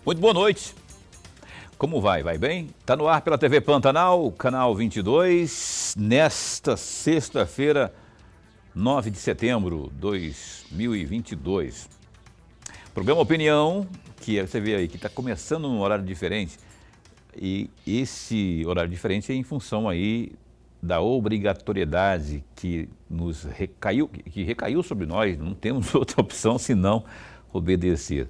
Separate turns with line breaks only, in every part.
Muito boa noite. Como vai? Vai bem? Está no ar pela TV Pantanal, canal 22, nesta sexta-feira, 9 de setembro de 2022. Programa Opinião, que você vê aí, que está começando num horário diferente. E esse horário diferente é em função aí da obrigatoriedade que recaiu sobre nós. Não temos outra opção senão obedecer.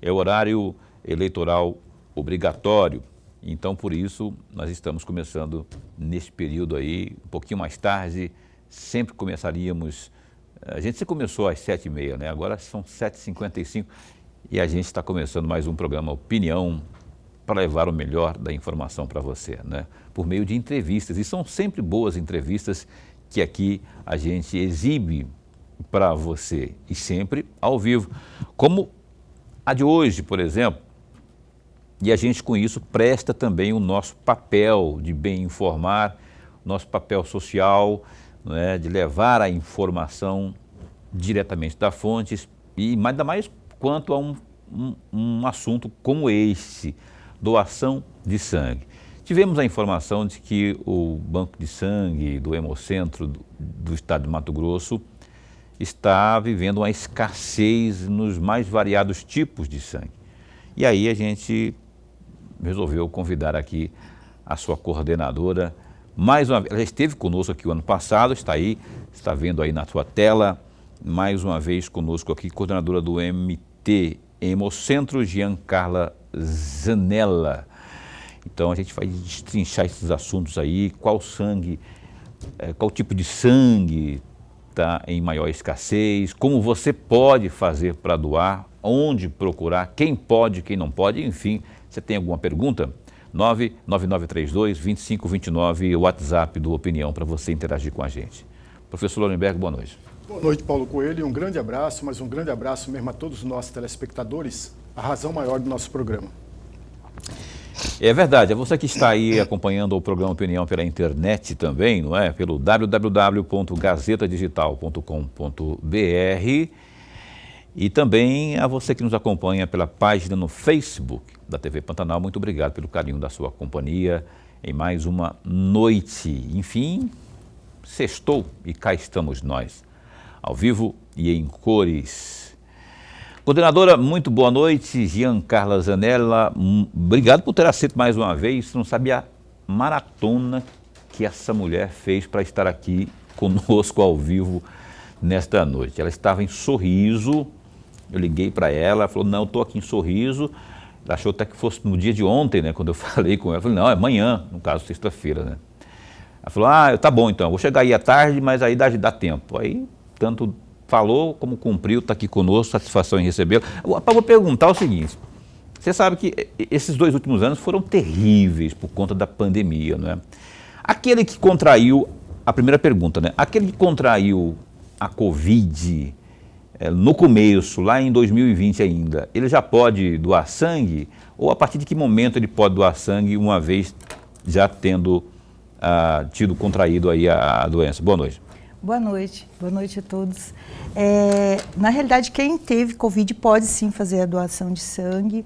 É o horário eleitoral obrigatório, então por isso nós estamos começando nesse período aí, um pouquinho mais tarde, sempre começaríamos, a gente sempre começou às 7h30, né? Agora são 7h55 e a gente está começando mais um programa Opinião para levar o melhor da informação para você, né? Por meio de entrevistas, e são sempre boas entrevistas que aqui a gente exibe para você e sempre ao vivo, como a de hoje, por exemplo. E a gente, com isso, presta também o nosso papel de bem informar, nosso papel social, né, de levar a informação diretamente da fonte, e ainda mais quanto a um assunto como este, doação de sangue. Tivemos a informação de que o Banco de Sangue do Hemocentro do Estado de Mato Grosso está vivendo uma escassez nos mais variados tipos de sangue. E aí a gente resolveu convidar aqui a sua coordenadora, mais uma vez, ela esteve conosco aqui o ano passado, está aí, está vendo aí na sua tela, mais uma vez conosco aqui, coordenadora do MT Hemocentro, Giancarla Zanella. Então a gente vai destrinchar esses assuntos aí, qual tipo de sangue está em maior escassez, como você pode fazer para doar, onde procurar, quem pode, quem não pode, enfim. Você tem alguma pergunta? 99932-2529, o WhatsApp do Opinião, para você interagir com a gente. Professor Lorenberg, boa noite.
Boa noite, Paulo Coelho. Um grande abraço, mas um grande abraço mesmo a todos os nossos telespectadores, a razão maior do nosso programa.
É verdade, é você que está aí acompanhando o programa Opinião pela internet também, não é? Pelo www.gazetadigital.com.br e também a você que nos acompanha pela página no Facebook da TV Pantanal. Muito obrigado pelo carinho da sua companhia em mais uma noite. Enfim, sextou e cá estamos nós, ao vivo e em cores. Coordenadora, muito boa noite. Giancarla Zanella, obrigado por ter aceito mais uma vez. Você não sabe a maratona que essa mulher fez para estar aqui conosco ao vivo nesta noite. Ela estava em Sorriso, eu liguei para ela, falou, não, eu estou aqui em Sorriso. Ela achou até que fosse no dia de ontem, né, quando eu falei com ela. Eu falei, não, é amanhã, no caso, sexta-feira, né. Ela falou, tá bom então, vou chegar aí à tarde, mas aí dá tempo. Aí, tanto falou como cumpriu, está aqui conosco, satisfação em recebê-lo. Eu vou perguntar o seguinte, você sabe que esses 2 últimos anos foram terríveis por conta da pandemia, não é? Aquele que contraiu, a primeira pergunta, né? Aquele que contraiu a Covid no começo, lá em 2020 ainda, ele já pode doar sangue? Ou a partir de que momento ele pode doar sangue, uma vez já tendo tido contraído aí a doença? Boa noite.
Boa noite a todos. Na realidade, quem teve Covid pode sim fazer a doação de sangue.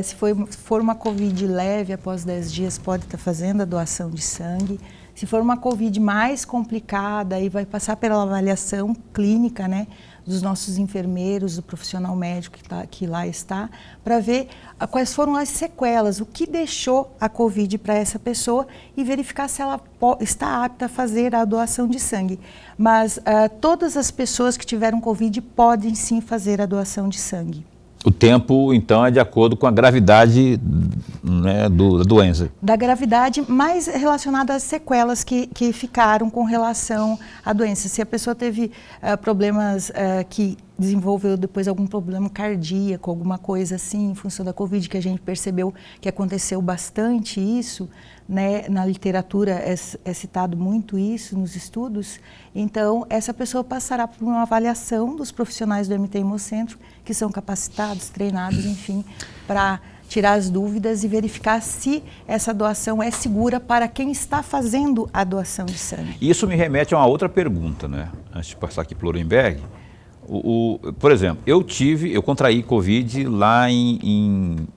Se for uma Covid leve, após 10 dias, pode estar fazendo a doação de sangue. Se for uma Covid mais complicada, aí vai passar pela avaliação clínica, né, dos nossos enfermeiros, do profissional médico que lá está, para ver quais foram as sequelas, o que deixou a Covid para essa pessoa e verificar se ela está apta a fazer a doação de sangue. Mas todas as pessoas que tiveram Covid podem sim fazer a doação de sangue.
O tempo, então, é de acordo com a gravidade, né, da doença.
Da gravidade, mais relacionada às sequelas que ficaram com relação à doença. Se a pessoa teve problemas que desenvolveu depois algum problema cardíaco, alguma coisa assim, em função da Covid, que a gente percebeu que aconteceu bastante isso, né, na literatura é citado muito isso nos estudos, então essa pessoa passará por uma avaliação dos profissionais do MT Hemocentro, que são capacitados, treinados, enfim, para tirar as dúvidas e verificar se essa doação é segura para quem está fazendo a doação de sangue.
Isso me remete a uma outra pergunta, né? Antes de passar aqui para o Lorenberg. Por exemplo, eu contraí Covid lá em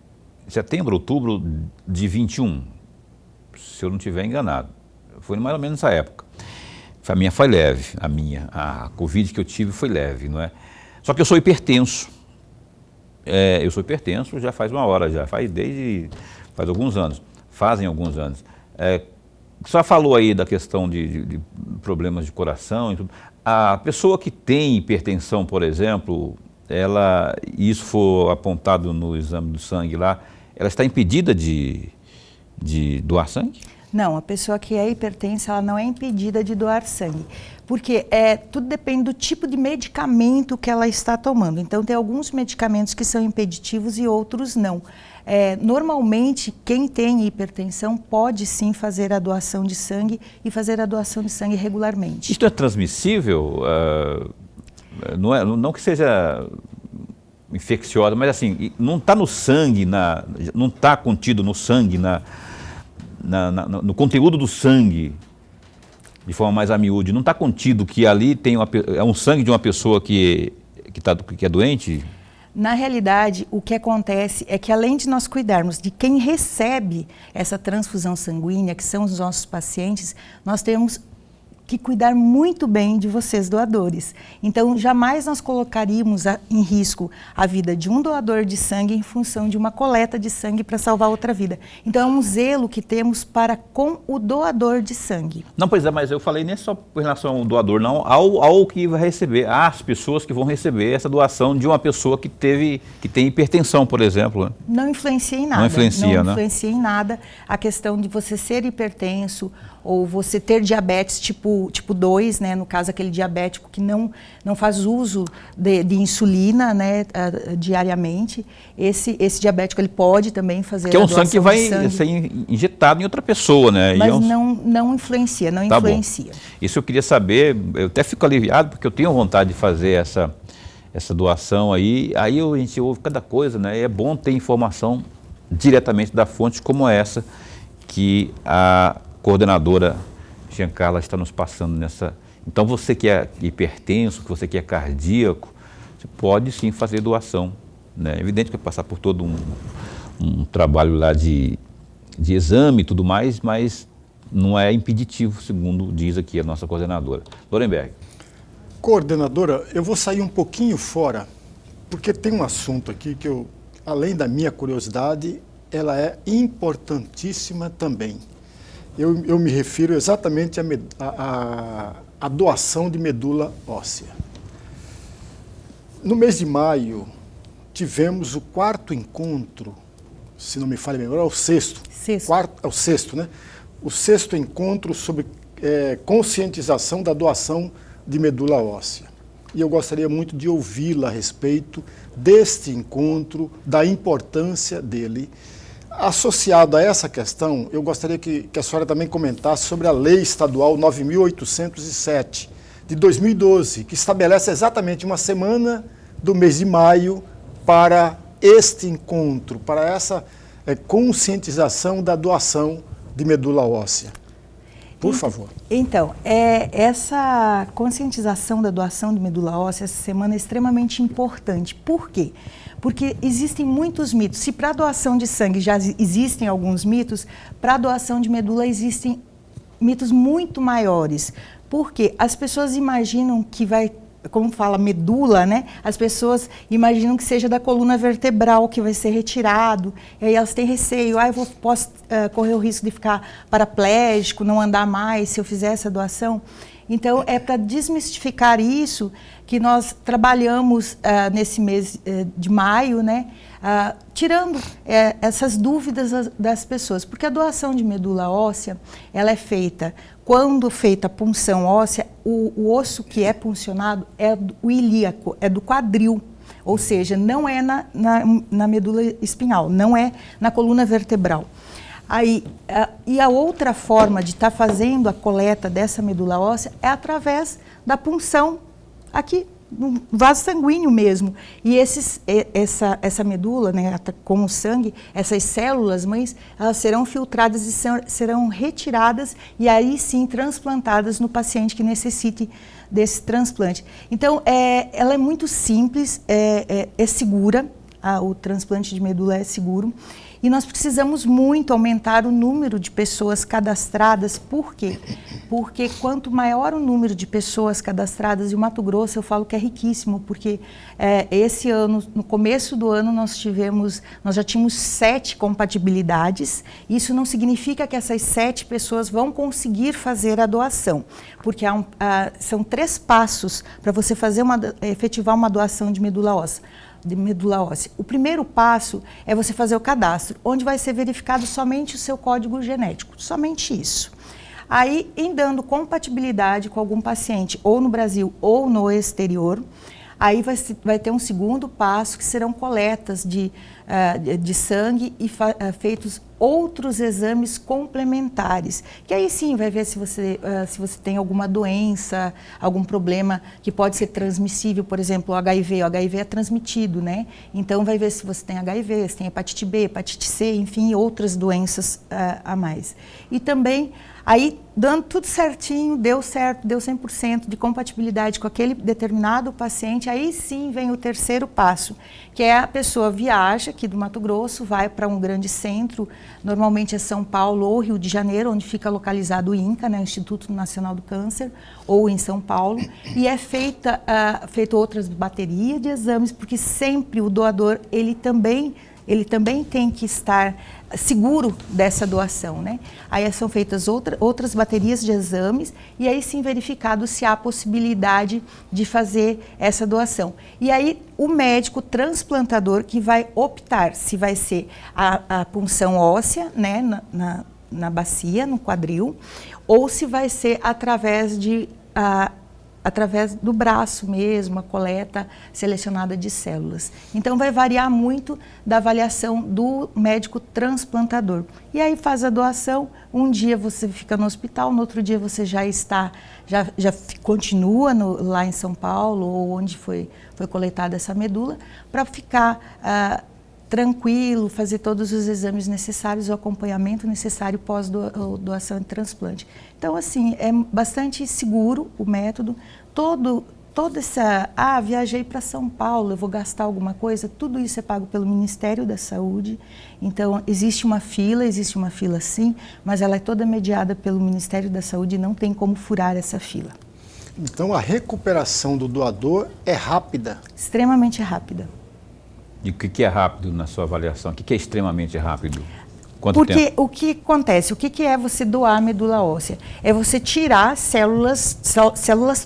setembro, outubro de 21, se eu não estiver enganado. Foi mais ou menos nessa época. A minha foi leve, a Covid que eu tive foi leve, não é? Só que eu sou hipertenso. Eu sou hipertenso já faz uma hora, faz alguns anos, fazem alguns anos. Só falou aí da questão de problemas de coração e tudo. A pessoa que tem hipertensão, por exemplo, e isso for apontado no exame do sangue lá, ela está impedida de doar sangue?
Não, a pessoa que é hipertensa, ela não é impedida de doar sangue, porque tudo depende do tipo de medicamento que ela está tomando. Então, tem alguns medicamentos que são impeditivos e outros não. Normalmente, quem tem hipertensão pode sim fazer a doação de sangue e fazer a doação de sangue regularmente.
Isto é transmissível? Não que seja infecciosa, mas assim, não está no sangue, não está contido no sangue, no conteúdo do sangue, de forma mais a miúde, não está contido que ali tem um sangue de uma pessoa que é doente?
Na realidade, o que acontece é que além de nós cuidarmos de quem recebe essa transfusão sanguínea, que são os nossos pacientes, nós temos que cuidar muito bem de vocês, doadores. Então, jamais nós colocaríamos em risco a vida de um doador de sangue em função de uma coleta de sangue para salvar outra vida. Então, é um zelo que temos para com o doador de sangue.
Não, pois é, mas eu falei nem só com relação ao doador, não, ao que vai receber, às pessoas que vão receber essa doação de uma pessoa que tem hipertensão, por exemplo.
Não influencia em nada.
Não influencia,
não influencia em nada a questão de você ser hipertenso ou você ter diabetes tipo 2, né? No caso, aquele diabético que não faz uso de insulina, né, diariamente. Esse diabético ele pode também fazer
que é um sangue que vai ser injetado em outra pessoa, né?
Mas não influencia, não
tá
influencia.
Bom. Isso eu queria saber, eu até fico aliviado, porque eu tenho vontade de fazer essa doação aí. Aí a gente ouve cada coisa, né? É bom ter informação diretamente da fonte como essa que a coordenadora Giancarla está nos passando nessa. Então, você que é hipertenso, você que é cardíaco, você pode sim fazer doação, né? É evidente que vai passar por todo um trabalho lá de exame e tudo mais, mas não é impeditivo, segundo diz aqui a nossa coordenadora. Lorenberg.
Coordenadora, eu vou sair um pouquinho fora, porque tem um assunto aqui que além da minha curiosidade, ela é importantíssima também. Eu me refiro exatamente à doação de medula óssea. No mês de maio, tivemos o 4º encontro, se não me falha a memória, é o 6º. É o 6º, né? O 6º encontro sobre conscientização da doação de medula óssea. E eu gostaria muito de ouvi-la a respeito deste encontro, da importância dele. Associado a essa questão, eu gostaria que a senhora também comentasse sobre a Lei Estadual 9.807, de 2012, que estabelece exatamente uma semana do mês de maio para este encontro, para essa conscientização da doação de medula óssea. Por favor.
Então, essa conscientização da doação de medula óssea essa semana é extremamente importante. Por quê? Porque existem muitos mitos. Se para a doação de sangue já existem alguns mitos, para a doação de medula existem mitos muito maiores. Porque as pessoas imaginam que vai, como fala medula, né? As pessoas imaginam que seja da coluna vertebral que vai ser retirado, e aí elas têm receio, posso correr o risco de ficar paraplégico, não andar mais se eu fizer essa doação. Então, é para desmistificar isso que nós trabalhamos nesse mês de maio, né? Tirando essas dúvidas das pessoas, porque a doação de medula óssea, ela é feita, quando feita a punção óssea, o osso que é puncionado é o ilíaco, é do quadril, ou seja, não é na medula espinhal, não é na coluna vertebral. E a outra forma de estar fazendo a coleta dessa medula óssea é através da punção aqui, no vaso sanguíneo mesmo. E essa medula, né, com o sangue, essas células mães, elas serão filtradas e serão retiradas e aí sim transplantadas no paciente que necessite desse transplante. Então, ela é muito simples, é segura, o transplante de medula é seguro. E nós precisamos muito aumentar o número de pessoas cadastradas. Por quê? Porque quanto maior o número de pessoas cadastradas, e o Mato Grosso eu falo que é riquíssimo, porque esse ano, no começo do ano, nós já tínhamos 7 compatibilidades. Isso não significa que essas 7 pessoas vão conseguir fazer a doação, porque são 3 passos para você efetivar uma doação de medula óssea. O primeiro passo é você fazer o cadastro, onde vai ser verificado somente o seu código genético, somente isso. Aí, em dando compatibilidade com algum paciente, ou no Brasil ou no exterior, aí vai ter um segundo passo, que serão coletas de sangue e feitos outros exames complementares, que aí sim vai ver se você tem alguma doença, algum problema que pode ser transmissível, por exemplo, o HIV. O HIV é transmitido, né? Então vai ver se você tem HIV, se tem hepatite B, hepatite C, enfim, outras doenças a mais. E também, aí, dando tudo certinho, deu certo, deu 100% de compatibilidade com aquele determinado paciente, aí sim vem o terceiro passo, que é a pessoa viaja aqui do Mato Grosso, vai para um grande centro, normalmente é São Paulo ou Rio de Janeiro, onde fica localizado o INCA, né, o Instituto Nacional do Câncer, ou em São Paulo, e é feito outras baterias de exames, porque sempre o doador, ele também tem que estar seguro dessa doação, né? Aí são feitas outras baterias de exames e aí sim verificado se há possibilidade de fazer essa doação. E aí o médico transplantador que vai optar se vai ser a punção óssea, né, na bacia, no quadril, ou se vai ser através do braço mesmo, a coleta selecionada de células. Então vai variar muito da avaliação do médico transplantador. E aí faz a doação, um dia você fica no hospital, no outro dia você já continua lá em São Paulo, ou onde foi coletada essa medula, para ficar tranquilo, fazer todos os exames necessários, o acompanhamento necessário pós-doação e transplante. Então, assim, é bastante seguro o método. Toda essa, viajei para São Paulo, eu vou gastar alguma coisa, tudo isso é pago pelo Ministério da Saúde. Então, existe uma fila sim, mas ela é toda mediada pelo Ministério da Saúde e não tem como furar essa fila.
Então, a recuperação do doador é rápida?
Extremamente rápida.
E o que é rápido na sua avaliação? O que é extremamente rápido?
Porque o que acontece? O que é você doar a medula óssea? É você tirar células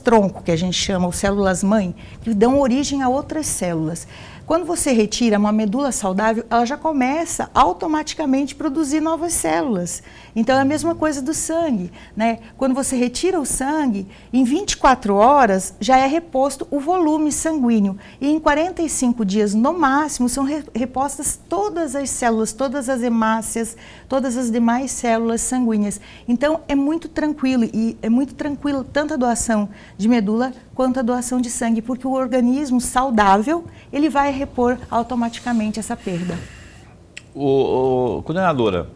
tronco, que a gente chama, ou células mãe, que dão origem a outras células. Quando você retira uma medula saudável, ela já começa automaticamente a produzir novas células. Então é a mesma coisa do sangue, né? Quando você retira o sangue, em 24 horas já é reposto o volume sanguíneo. E em 45 dias, no máximo, são repostas todas as células, todas as hemácias, todas as demais células sanguíneas. Então é muito tranquilo, e é muito tranquilo tanto a doação de medula quanto a doação de sangue, porque o organismo saudável, ele vai repor automaticamente essa perda.
Coordenadora,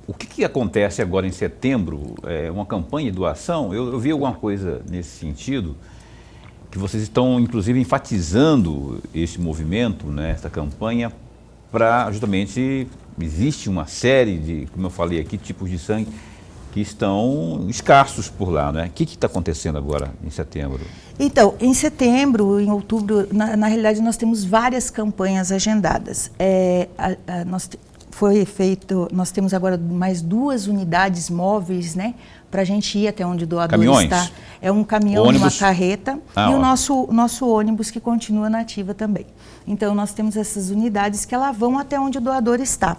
o que acontece agora em setembro? É uma campanha de doação? Eu vi alguma coisa nesse sentido, que vocês estão inclusive enfatizando esse movimento, né, essa campanha, para justamente, existe uma série de, como eu falei aqui, tipos de sangue que estão escassos por lá, né? O que está acontecendo agora em setembro?
Então, em setembro, em outubro, na realidade nós temos várias campanhas agendadas. Nós temos agora mais 2 unidades móveis, né? Para a gente ir até onde o doador está. É um caminhão, uma carreta e o nosso ônibus que continua na ativa também. Então, nós temos essas unidades que elas vão até onde o doador está.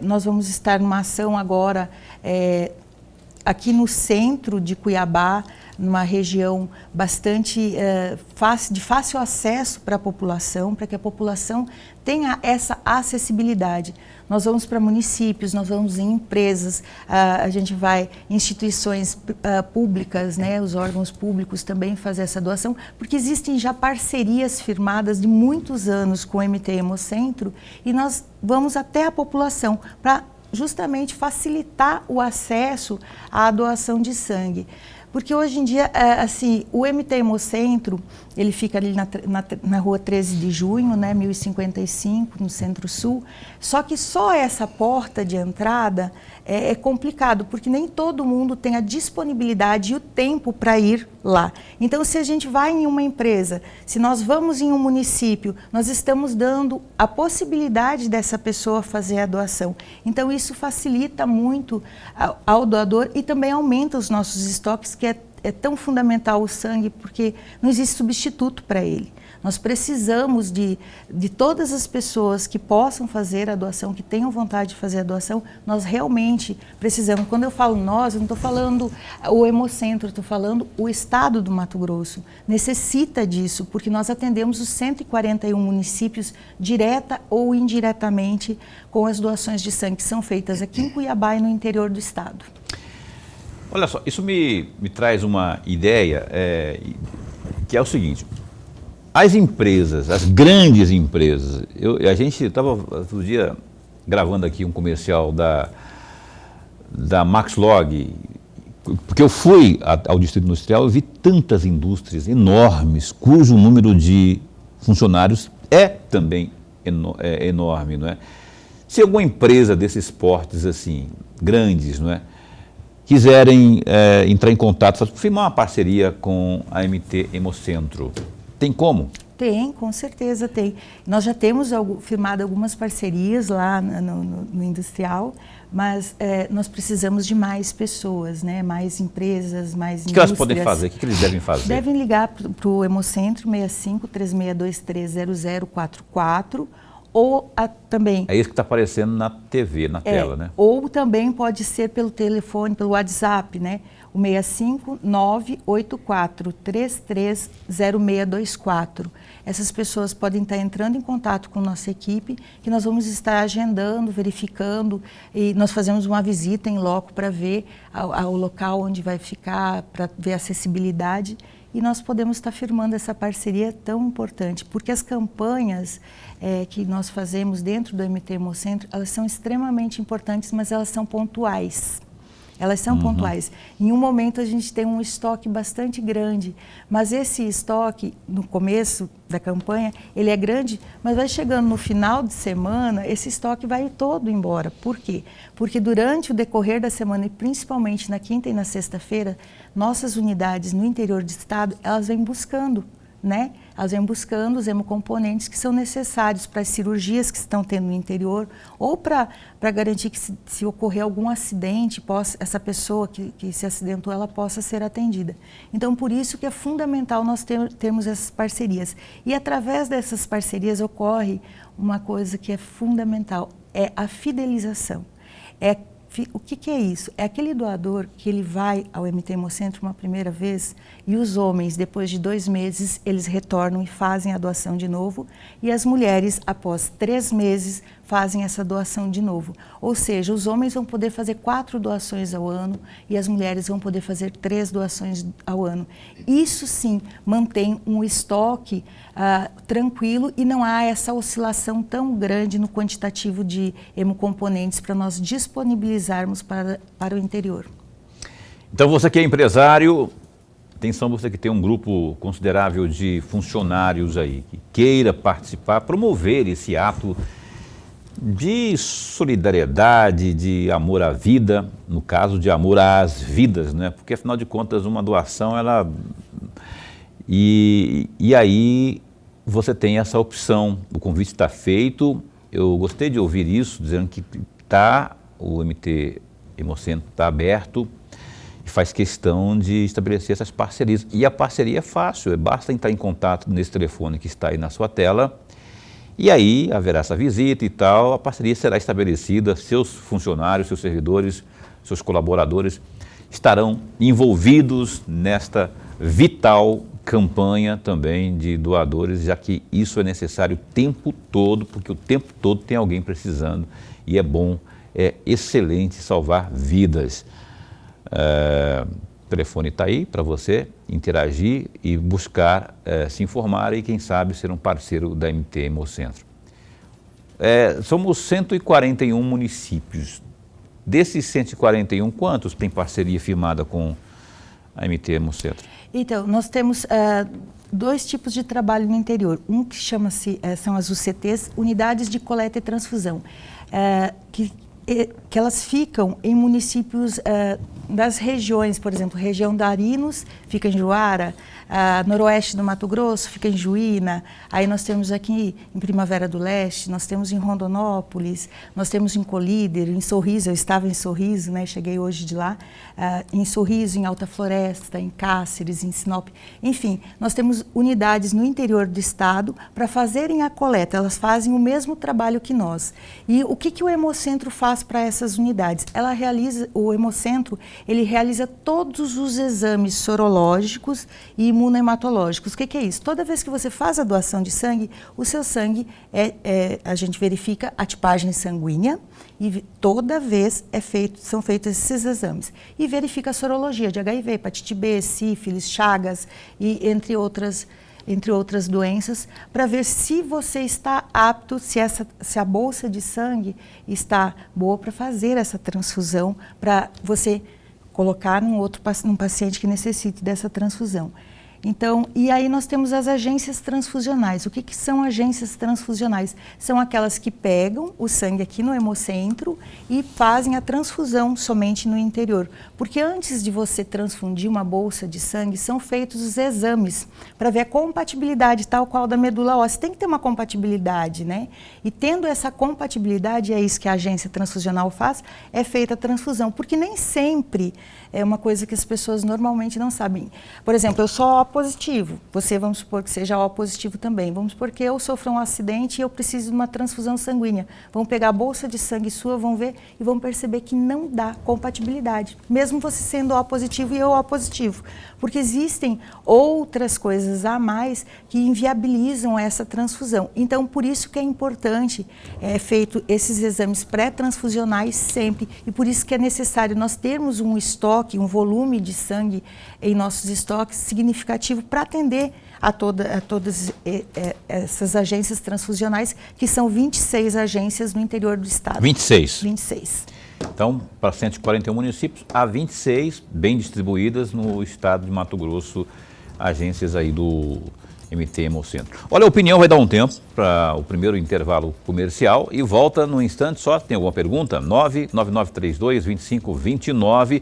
Nós vamos estar numa ação agora aqui no centro de Cuiabá, numa região bastante de fácil acesso para a população, para que a população tenha essa acessibilidade. Nós vamos para municípios, nós vamos em empresas, a gente vai em instituições públicas, né, os órgãos públicos também fazer essa doação, porque existem já parcerias firmadas de muitos anos com o MT Hemocentro e nós vamos até a população para justamente facilitar o acesso à doação de sangue. Porque hoje em dia, assim, o MT Hemocentro, ele fica ali na rua 13 de junho, né, 1055, no Centro-Sul, só que só essa porta de entrada é complicado, porque nem todo mundo tem a disponibilidade e o tempo para ir lá. Então, se a gente vai em uma empresa, se nós vamos em um município, nós estamos dando a possibilidade dessa pessoa fazer a doação. Então, isso facilita muito ao doador e também aumenta os nossos estoques, que é tão fundamental o sangue, porque não existe substituto para ele. Nós precisamos de todas as pessoas que possam fazer a doação, que tenham vontade de fazer a doação, nós realmente precisamos. Quando eu falo nós, eu não estou falando o Hemocentro, estou falando o estado do Mato Grosso. Necessita disso, porque nós atendemos os 141 municípios, direta ou indiretamente, com as doações de sangue que são feitas aqui em Cuiabá e no interior do estado.
Olha só, isso me traz uma ideia, que é o seguinte: as empresas, as grandes empresas, a gente estava outro dia gravando aqui um comercial da Maxlog, porque eu fui ao Distrito Industrial e vi tantas indústrias enormes, cujo número de funcionários é também enorme, não é? Se alguma empresa desses portes assim, grandes, não é, quiserem entrar em contato, firmar uma parceria com a MT Hemocentro, tem como?
Tem, com certeza tem. Nós já temos firmado algumas parcerias lá no industrial, mas nós precisamos de mais pessoas, né? Mais empresas, mais indústrias.
O que elas podem fazer? O que eles devem fazer?
Devem ligar para o Hemocentro 65-3623-0044 ou também...
É isso que está aparecendo na TV, na tela, né?
Ou também pode ser pelo telefone, pelo WhatsApp, né? O 65984330624. Essas pessoas podem estar entrando em contato com nossa equipe, que nós vamos estar agendando, verificando, e nós fazemos uma visita em loco para ver o local onde vai ficar, para ver a acessibilidade, e nós podemos estar firmando essa parceria tão importante, porque as campanhas que nós fazemos dentro do MT Hemocentro, elas são extremamente importantes, mas elas são pontuais. Elas são pontuais. Em um momento a gente tem um estoque bastante grande, mas esse estoque, no começo da campanha, ele é grande, mas vai chegando no final de semana, esse estoque vai todo embora. Por quê? Porque durante o decorrer da semana, e principalmente na quinta e na sexta-feira, nossas unidades no interior do estado, elas vêm buscando, né? Elas vêm buscando os hemocomponentes que são necessários para as cirurgias que estão tendo no interior ou para garantir que se ocorrer algum acidente, essa pessoa que se acidentou, ela possa ser atendida. Então, por isso que é fundamental nós termos essas parcerias. E através dessas parcerias ocorre uma coisa que é fundamental, é a fidelização. O que é isso? É aquele doador que ele vai ao MT Hemocentro uma primeira vez e os homens, depois de 2 meses, eles retornam e fazem a doação de novo, e as mulheres, após 3 meses, fazem essa doação de novo. Ou seja, os homens vão poder fazer 4 doações ao ano e as mulheres vão poder fazer 3 doações ao ano. Isso sim mantém um estoque tranquilo e não há essa oscilação tão grande no quantitativo de hemocomponentes para nós disponibilizarmos para o interior.
Então você que é empresário, atenção, você que tem um grupo considerável de funcionários aí, que queira participar, promover esse ato de solidariedade, de amor à vida, no caso de amor às vidas, né? Porque afinal de contas uma doação, E aí você tem essa opção, o convite está feito. Eu gostei de ouvir isso, dizendo que o MT Hemocentro está aberto e faz questão de estabelecer essas parcerias. E a parceria é fácil, basta entrar em contato nesse telefone que está aí na sua tela, e aí haverá essa visita e tal, a parceria será estabelecida, seus funcionários, seus servidores, seus colaboradores estarão envolvidos nesta vital campanha também de doadores, já que isso é necessário o tempo todo, porque o tempo todo tem alguém precisando e é bom, é excelente salvar vidas. O telefone está aí para você interagir e buscar se informar e quem sabe ser um parceiro da MT Hemocentro. Somos 141 municípios. Desses 141, quantos têm parceria firmada com a MT Hemocentro?
Então, nós temos 2 tipos de trabalho no interior. Um que são as UCTs, Unidades de Coleta e Transfusão, que elas ficam em municípios das regiões, por exemplo, região da Arinos, fica em Juara, noroeste do Mato Grosso, fica em Juína, aí nós temos aqui em Primavera do Leste, nós temos em Rondonópolis, nós temos em Colíder, em Sorriso, eu estava em Sorriso, né, cheguei hoje de lá, em Sorriso, em Alta Floresta, em Cáceres, em Sinop, enfim, nós temos unidades no interior do estado para fazerem a coleta, elas fazem o mesmo trabalho que nós. E o que o Hemocentro faz para essas unidades? O Hemocentro, ele realiza todos os exames sorológicos e imunohematológicos. O que é isso? Toda vez que você faz a doação de sangue, o seu sangue, a gente verifica a tipagem sanguínea e toda vez são feitos esses exames. E verifica a sorologia de HIV, hepatite B, sífilis, chagas e entre outras doenças, para ver se você está apto, se a bolsa de sangue está boa para fazer essa transfusão, para você colocar num paciente que necessite dessa transfusão. Então, e aí nós temos as agências transfusionais. O que são agências transfusionais? São aquelas que pegam o sangue aqui no Hemocentro e fazem a transfusão somente no interior. Porque antes de você transfundir uma bolsa de sangue, são feitos os exames para ver a compatibilidade, tal qual da medula óssea. Tem que ter uma compatibilidade, né? E tendo essa compatibilidade, é isso que a agência transfusional faz, é feita a transfusão. Porque nem sempre é uma coisa que as pessoas normalmente não sabem. Por exemplo, eu sou O positivo, você vamos supor que seja O positivo também. Vamos supor que eu sofra um acidente e eu preciso de uma transfusão sanguínea. Vão pegar a bolsa de sangue sua, vão ver e vão perceber que não dá compatibilidade, mesmo você sendo O positivo e eu O positivo. Porque existem outras coisas a mais que inviabilizam essa transfusão. Então, por isso que é importante feito esses exames pré-transfusionais sempre, e por isso que é necessário nós termos um estoque, um volume de sangue em nossos estoques significativo para atender a todas essas agências transfusionais, que são 26 agências no interior do estado.
26?
26.
Então, para 141 municípios, há 26 bem distribuídas no estado de Mato Grosso, agências aí do MT Hemocentro. Olha, a opinião vai dar um tempo para o primeiro intervalo comercial e volta no instante só. Tem alguma pergunta? 99932-2529.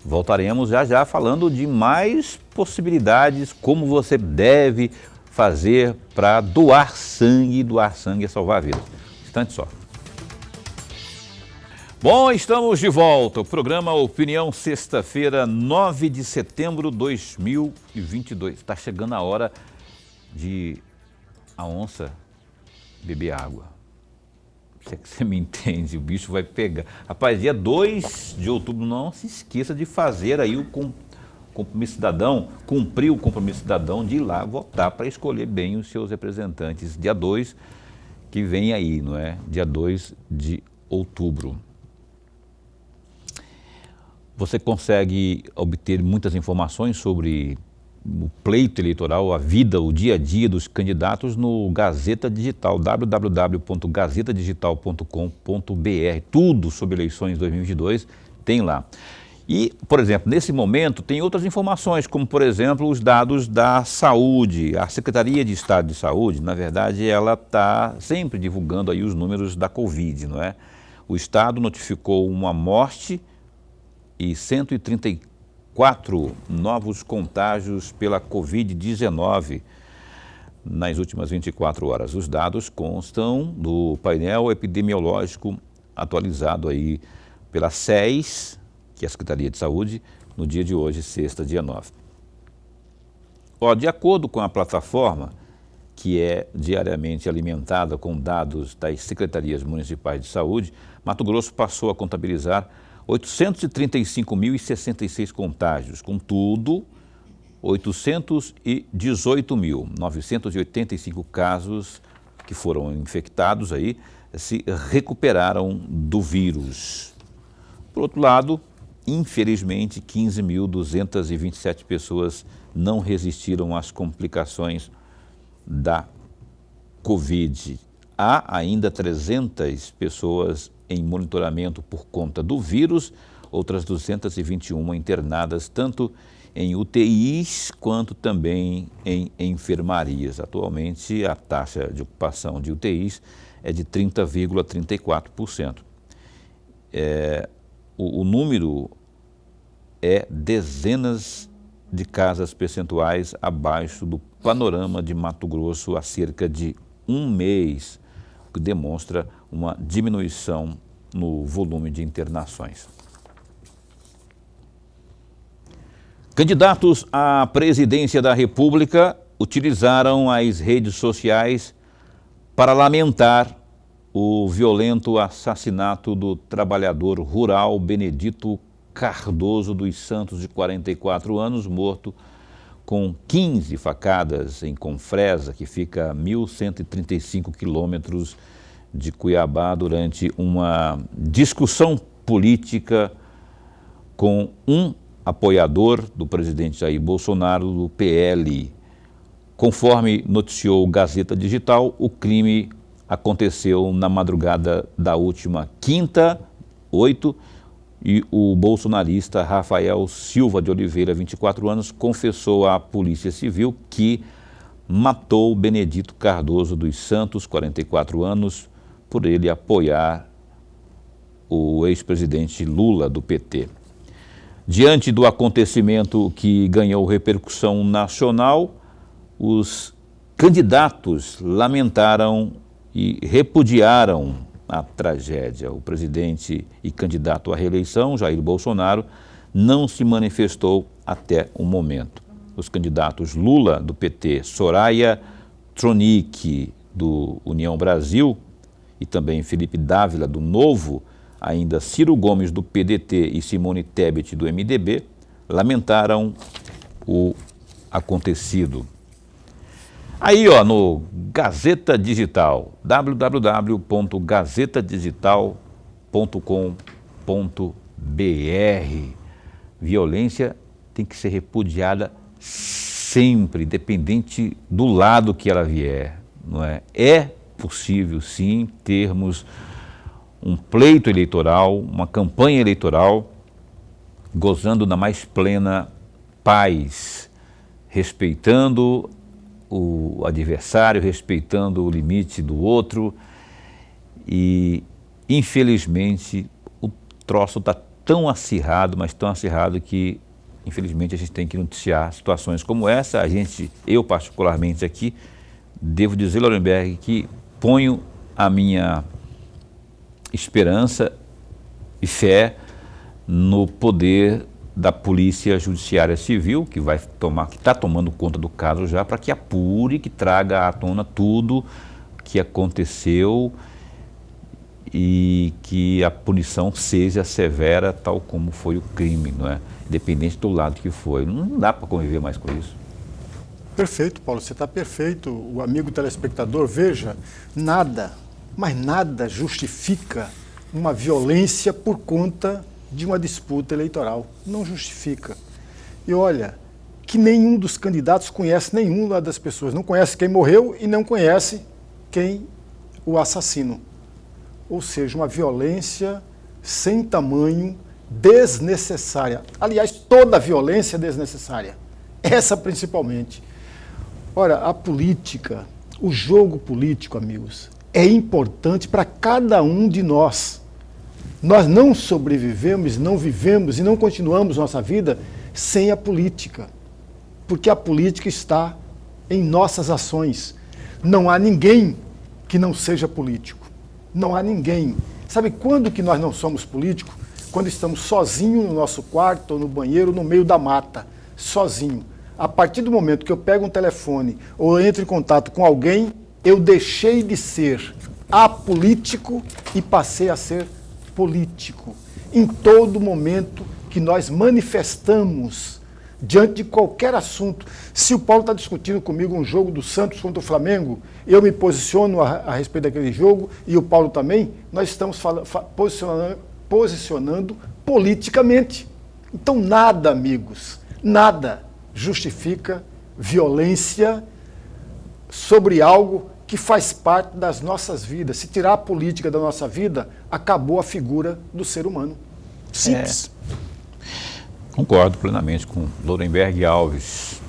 Voltaremos já falando de mais possibilidades, como você deve fazer para doar sangue. Doar sangue é salvar vidas. Instante só. Bom, estamos de volta. O programa Opinião, sexta-feira, 9 de setembro de 2022. Está chegando a hora de a onça beber água. Se é que você me entende, o bicho vai pegar. Rapaz, dia 2 de outubro, não se esqueça de fazer aí o compromisso cidadão, cumprir o compromisso cidadão de ir lá votar para escolher bem os seus representantes. Dia 2, que vem aí, não é? Dia 2 de outubro. Você consegue obter muitas informações sobre o pleito eleitoral, a vida, o dia a dia dos candidatos no Gazeta Digital, www.gazetadigital.com.br. Tudo sobre eleições 2022 tem lá. E, por exemplo, nesse momento tem outras informações, como, por exemplo, os dados da saúde. A Secretaria de Estado de Saúde, na verdade, ela está sempre divulgando aí os números da Covid, não é? O Estado notificou uma morte e 134 novos contágios pela Covid-19 nas últimas 24 horas. Os dados constam do painel epidemiológico atualizado aí pela SES, que é a Secretaria de Saúde, no dia de hoje, sexta, dia 9. De acordo com a plataforma, que é diariamente alimentada com dados das Secretarias Municipais de Saúde, Mato Grosso passou a contabilizar 835.066 contágios, contudo, 818.985 casos que foram infectados aí se recuperaram do vírus. Por outro lado, infelizmente, 15.227 pessoas não resistiram às complicações da Covid. Há ainda 300 pessoas em monitoramento por conta do vírus, outras 221 internadas, tanto em UTIs, quanto também em enfermarias. Atualmente, a taxa de ocupação de UTIs é de 30,34%. O número é dezenas de casas percentuais abaixo do panorama de Mato Grosso há cerca de um mês, o que demonstra uma diminuição no volume de internações. Candidatos à presidência da República utilizaram as redes sociais para lamentar o violento assassinato do trabalhador rural Benedito Cardoso dos Santos, de 44 anos, morto com 15 facadas em Confresa, que fica a 1.135 quilômetros de Cuiabá, durante uma discussão política com um apoiador do presidente Jair Bolsonaro, do PL. Conforme noticiou o Gazeta Digital, o crime aconteceu na madrugada da última quinta, 8, e o bolsonarista Rafael Silva de Oliveira, 24 anos, confessou à Polícia Civil que matou Benedito Cardoso dos Santos, 44 anos, por ele apoiar o ex-presidente Lula, do PT. Diante do acontecimento que ganhou repercussão nacional, os candidatos lamentaram e repudiaram a tragédia. O presidente e candidato à reeleição, Jair Bolsonaro, não se manifestou até o momento. Os candidatos Lula, do PT, Soraya Tronic, do União Brasil, e também Felipe Dávila, do Novo, ainda Ciro Gomes, do PDT, e Simone Tebet, do MDB, lamentaram o acontecido. Aí, ó, no Gazeta Digital, www.gazetadigital.com.br. Violência tem que ser repudiada sempre, independente do lado que ela vier, não é? É possível, sim, termos um pleito eleitoral, uma campanha eleitoral, gozando da mais plena paz, respeitando o adversário, respeitando o limite do outro, e infelizmente o troço está tão acirrado, mas tão acirrado, que infelizmente a gente tem que noticiar situações como essa. Eu particularmente aqui, devo dizer, Lorenberg, que ponho a minha esperança e fé no poder da Polícia Judiciária Civil, que está tomando conta do caso já, para que apure, que traga à tona tudo que aconteceu e que a punição seja severa, tal como foi o crime, não é? Independente do lado que foi. Não dá para conviver mais com isso.
Perfeito, Paulo, você está perfeito. O amigo telespectador, veja, nada, mas nada justifica uma violência por conta de uma disputa eleitoral. Não justifica. E olha, que nenhum dos candidatos conhece nenhuma das pessoas. Não conhece quem morreu e não conhece quem o assassino. Ou seja, uma violência sem tamanho, desnecessária. Aliás, toda violência é desnecessária. Essa principalmente. Ora, a política, o jogo político, amigos, é importante para cada um de nós. Nós não sobrevivemos, não vivemos e não continuamos nossa vida sem a política. Porque a política está em nossas ações. Não há ninguém que não seja político. Não há ninguém. Sabe quando que nós não somos políticos? Quando estamos sozinhos no nosso quarto ou no banheiro, no meio da mata, sozinho. A partir do momento que eu pego um telefone ou entro em contato com alguém, eu deixei de ser apolítico e passei a ser político. Em todo momento que nós manifestamos diante de qualquer assunto. Se o Paulo está discutindo comigo um jogo do Santos contra o Flamengo, eu me posiciono a respeito daquele jogo, e o Paulo também, nós estamos posicionando politicamente. Então nada, amigos, nada justifica violência sobre algo que faz parte das nossas vidas. Se tirar a política da nossa vida, acabou a figura do ser humano. Simples.
Concordo plenamente com Lorenberg Alves.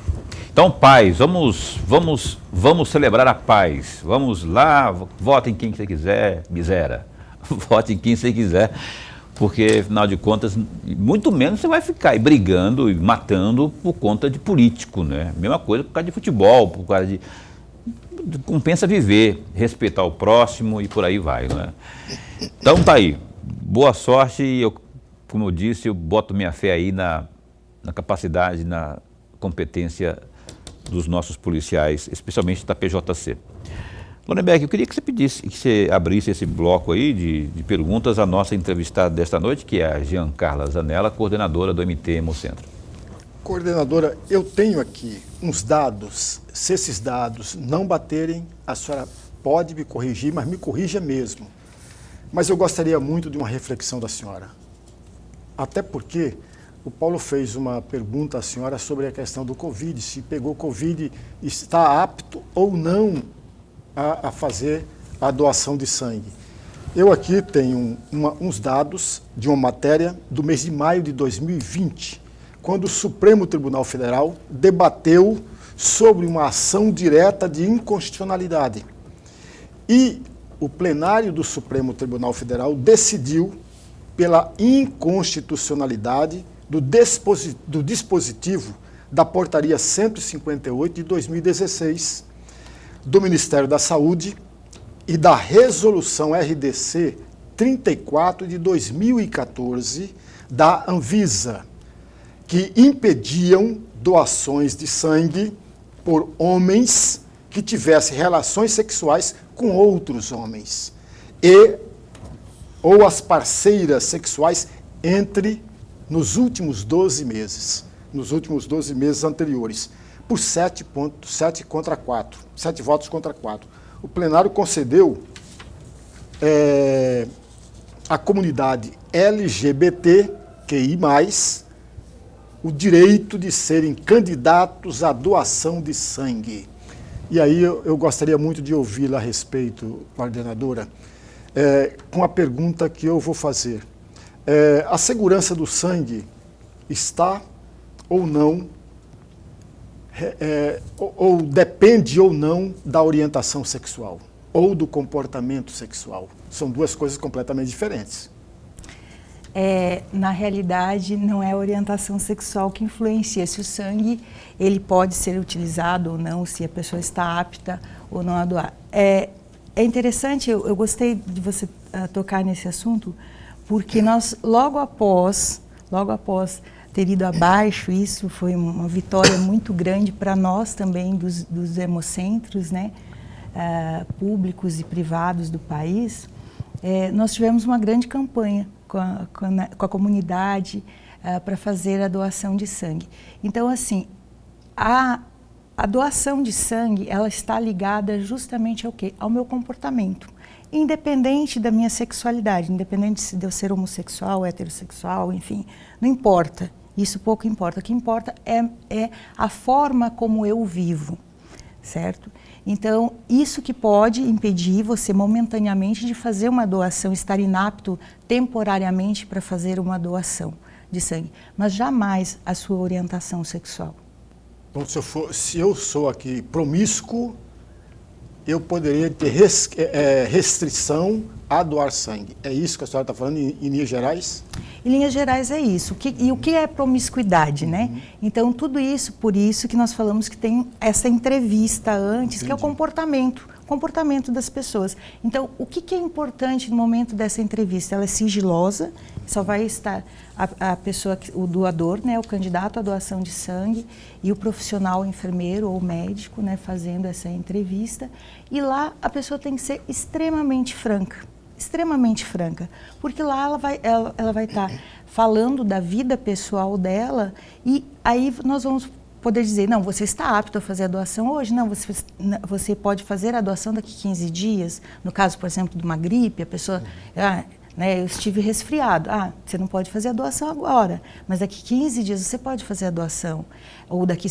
Então, paz, vamos celebrar a paz. Vamos lá, vote em quem você quiser, miséria. Vote em quem você quiser, porque, afinal de contas, muito menos você vai ficar aí brigando e matando por conta de político, né? Mesma coisa por causa de futebol, por causa de... Compensa viver, respeitar o próximo e por aí vai, né? Então, tá aí. Boa sorte e, como eu disse, eu boto minha fé aí na capacidade, na competência dos nossos policiais, especialmente da PJC. Lorenberg, eu queria que você pedisse, que você abrisse esse bloco aí de perguntas à nossa entrevistada desta noite, que é a Giancarla Zanella, coordenadora do MT Hemocentro.
Coordenadora, eu tenho aqui uns dados. Se esses dados não baterem, a senhora pode me corrigir, mas me corrija mesmo. Mas eu gostaria muito de uma reflexão da senhora. Até porque o Paulo fez uma pergunta à senhora sobre a questão do Covid, se pegou Covid, está apto ou não a fazer a doação de sangue. Eu aqui tenho uns dados de uma matéria do mês de maio de 2020, quando o Supremo Tribunal Federal debateu sobre uma ação direta de inconstitucionalidade. E o plenário do Supremo Tribunal Federal decidiu pela inconstitucionalidade do dispositivo da Portaria 158 de 2016 do Ministério da Saúde e da Resolução RDC 34 de 2014 da Anvisa, que impediam doações de sangue por homens que tivessem relações sexuais com outros homens ou as parceiras sexuais nos últimos 12 meses anteriores, por 7 votos contra 4. O plenário concedeu à comunidade LGBTQI+, o direito de serem candidatos à doação de sangue. E aí eu gostaria muito de ouvi-la a respeito, coordenadora, com a pergunta que eu vou fazer. A segurança do sangue está ou não, ou depende ou não da orientação sexual, ou do comportamento sexual. São duas coisas completamente diferentes.
Na realidade, não é a orientação sexual que influencia se o sangue ele pode ser utilizado ou não, se a pessoa está apta ou não a doar. É interessante, eu gostei de você tocar nesse assunto, porque nós, logo após ter ido abaixo, isso foi uma vitória muito grande para nós também, dos hemocentros, né, públicos e privados do país. Nós tivemos uma grande campanha com a comunidade para fazer a doação de sangue. Então, assim, a doação de sangue, ela está ligada justamente ao quê? Ao meu comportamento. Independente da minha sexualidade, independente de eu ser homossexual, heterossexual, enfim, não importa. Isso pouco importa. O que importa é a forma como eu vivo, certo? Então, isso que pode impedir você momentaneamente de fazer uma doação, estar inapto temporariamente para fazer uma doação de sangue, mas jamais a sua orientação sexual.
Então, se eu sou aqui promíscuo, eu poderia ter restrição a doar sangue. É isso que a senhora está falando em linhas gerais?
Em linhas gerais é isso. E o que é promiscuidade, né? Então, tudo isso, por isso que nós falamos que tem essa entrevista antes, que é o comportamento das pessoas. Então, o que é importante no momento dessa entrevista? Ela é sigilosa, só vai estar a pessoa, o doador, né, o candidato à doação de sangue e o profissional, o enfermeiro ou médico, né, fazendo essa entrevista. E lá a pessoa tem que ser extremamente franca, porque lá ela vai estar falando da vida pessoal dela e aí nós vamos poder dizer, não, você está apto a fazer a doação hoje? Não, você pode fazer a doação daqui 15 dias. No caso, por exemplo, de uma gripe, a pessoa, né, eu estive resfriado. Você não pode fazer a doação agora, mas daqui 15 dias você pode fazer a doação. Ou daqui,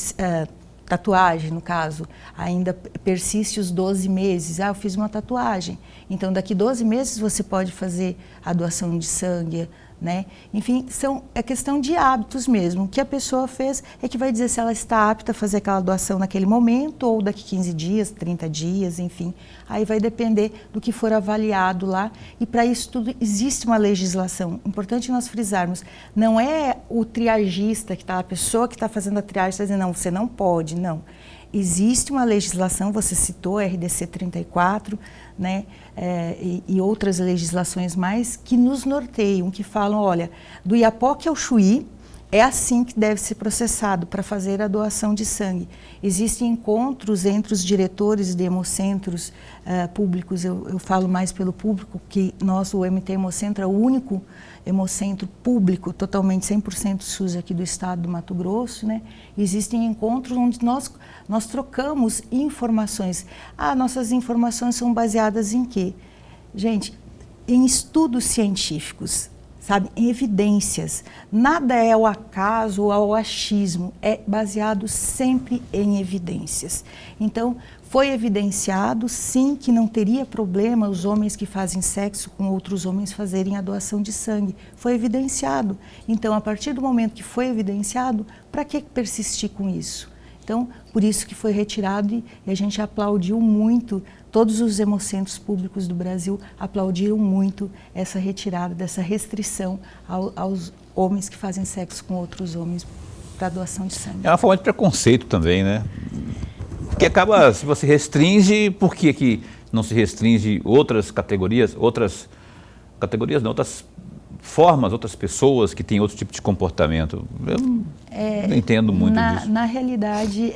tatuagem, no caso, ainda persiste os 12 meses. Eu fiz uma tatuagem. Então, daqui 12 meses você pode fazer a doação de sangue, né? Enfim, é questão de hábitos mesmo. O que a pessoa fez é que vai dizer se ela está apta a fazer aquela doação naquele momento ou daqui 15 dias, 30 dias, enfim. Aí vai depender do que for avaliado lá. E para isso tudo existe uma legislação. Importante nós frisarmos, não é o triagista, a pessoa que está fazendo a triagem, está dizendo, não, você não pode, não. Existe uma legislação, você citou a RDC 34, né, e outras legislações mais que nos norteiam, que falam, olha, do Iapoque ao Chuí, é assim que deve ser processado para fazer a doação de sangue. Existem encontros entre os diretores de hemocentros públicos, eu falo mais pelo público, que nós, o MT Hemocentro, é o único hemocentro público, totalmente 100% SUS aqui do estado do Mato Grosso, né? Existem encontros onde nós trocamos informações. Nossas informações são baseadas em quê? Gente, em estudos científicos, sabe, em evidências. Nada é ao acaso ou ao achismo, é baseado sempre em evidências. Então, foi evidenciado, sim, que não teria problema os homens que fazem sexo com outros homens fazerem a doação de sangue. Foi evidenciado. Então, a partir do momento que foi evidenciado, para que persistir com isso? Então, por isso que foi retirado e a gente aplaudiu muito, todos os hemocentros públicos do Brasil aplaudiram muito essa retirada, dessa restrição aos homens que fazem sexo com outros homens para doação de sangue.
É uma forma de preconceito também, né? Porque acaba, se você restringe, por que não se restringe outras categorias, outras formas, outras pessoas que têm outro tipo de comportamento? Eu não entendo muito disso.
Na realidade,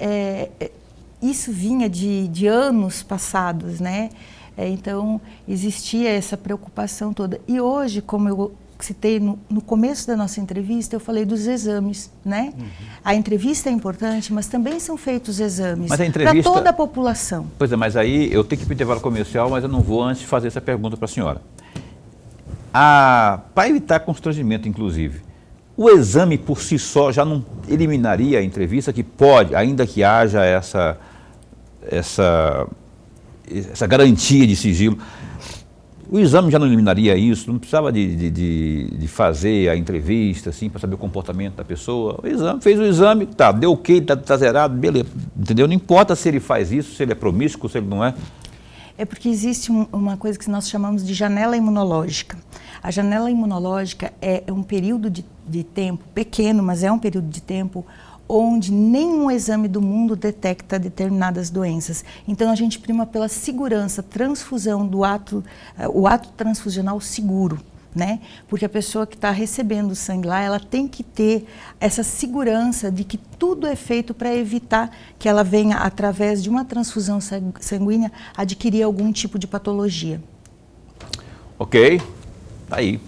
isso vinha de anos passados, né? Então, existia essa preocupação toda. E hoje, como eu citei no começo da nossa entrevista, eu falei dos exames, né? Uhum. A entrevista é importante, mas também são feitos exames para toda a população.
Pois é, mas aí eu tenho que ir para o intervalo comercial, mas eu não vou antes fazer essa pergunta para a senhora. Para evitar constrangimento, inclusive, o exame por si só já não eliminaria a entrevista, que pode, ainda que haja essa garantia de sigilo, o exame já não eliminaria isso? Não precisava de fazer a entrevista, assim, para saber o comportamento da pessoa? Fez o exame, tá, deu ok, tá zerado, beleza, entendeu? Não importa se ele faz isso, se ele é promíscuo, se ele não é.
É porque existe uma coisa que nós chamamos de janela imunológica. A janela imunológica é um período de tempo pequeno, mas é um período de tempo onde nenhum exame do mundo detecta determinadas doenças. Então, a gente prima pela segurança, transfusão o ato transfusional seguro, né? Porque a pessoa que está recebendo o sangue lá, ela tem que ter essa segurança de que tudo é feito para evitar que ela venha, através de uma transfusão sanguínea, adquirir algum tipo de patologia.
Ok, tá aí.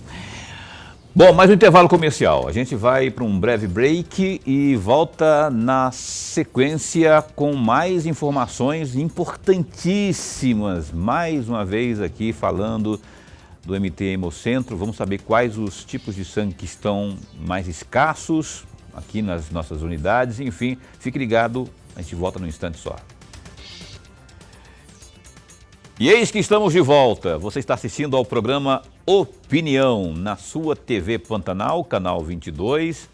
Bom, mais um intervalo comercial. A gente vai para um breve break e volta na sequência com mais informações importantíssimas. Mais uma vez aqui falando do MT Hemocentro. Vamos saber quais os tipos de sangue que estão mais escassos aqui nas nossas unidades. Enfim, fique ligado, a gente volta num instante só. E eis que estamos de volta. Você está assistindo ao programa Opinião na sua TV Pantanal, canal 22,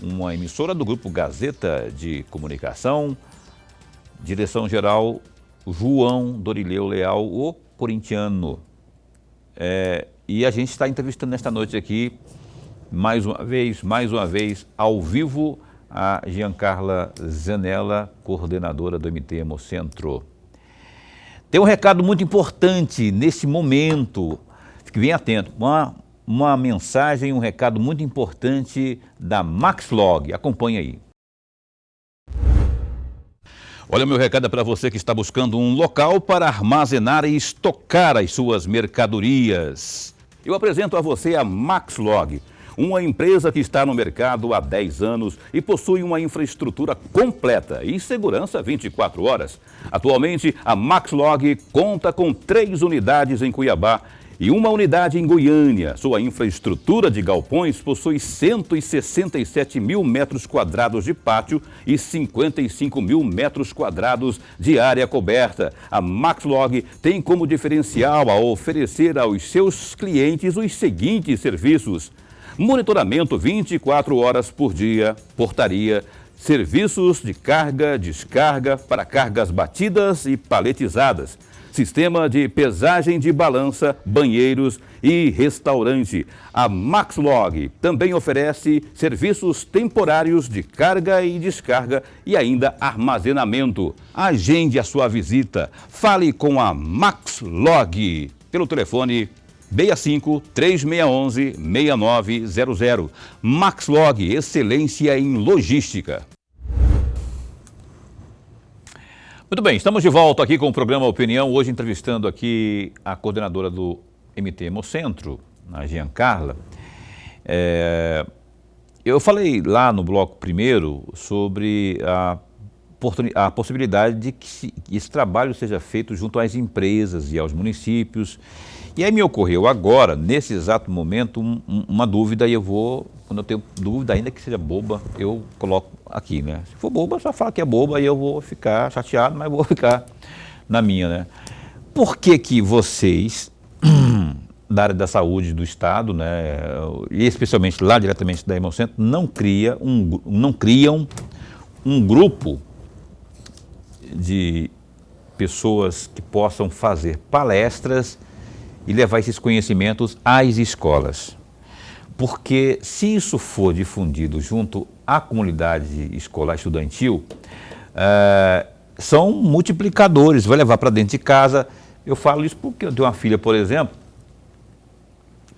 uma emissora do Grupo Gazeta de Comunicação, direção-geral João Dorileu Leal, o corintiano. E a gente está entrevistando nesta noite aqui, mais uma vez, ao vivo, a Giancarla Zanella, coordenadora do MT Hemocentro. Tem um recado muito importante nesse momento, fique bem atento, uma mensagem, um recado muito importante da Maxlog. Acompanhe aí. Olha, meu recado é para você que está buscando um local para armazenar e estocar as suas mercadorias. Eu apresento a você a Maxlog, uma empresa que está no mercado há 10 anos e possui uma infraestrutura completa e segurança 24 horas. Atualmente, a Maxlog conta com 3 unidades em Cuiabá e uma unidade em Goiânia. Sua infraestrutura de galpões possui 167 mil metros quadrados de pátio e 55 mil metros quadrados de área coberta. A Maxlog tem como diferencial a oferecer aos seus clientes os seguintes serviços: monitoramento 24 horas por dia, portaria, serviços de carga, descarga para cargas batidas e paletizadas, sistema de pesagem de balança, banheiros e restaurante. A Maxlog também oferece serviços temporários de carga e descarga e ainda armazenamento. Agende a sua visita. Fale com a Maxlog pelo telefone 65-3611-6900. Maxlog, excelência em logística. Muito bem, estamos de volta aqui com o programa Opinião, hoje entrevistando aqui a coordenadora do MT Hemocentro, a Giancarla. Eu falei lá no bloco primeiro sobre a possibilidade de que esse trabalho seja feito junto às empresas e aos municípios. E aí me ocorreu agora, nesse exato momento, uma dúvida, e quando eu tenho dúvida, ainda que seja boba, eu coloco aqui, né? Se for boba, só fala que é boba e eu vou ficar chateado, mas vou ficar na minha, né? Por que vocês, da área da saúde do Estado, né, e especialmente lá diretamente da Hemocentro, não criam um grupo de pessoas que possam fazer palestras e levar esses conhecimentos às escolas? Porque se isso for difundido junto à comunidade escolar estudantil, são multiplicadores, vai levar para dentro de casa. Eu falo isso porque eu tenho uma filha, por exemplo,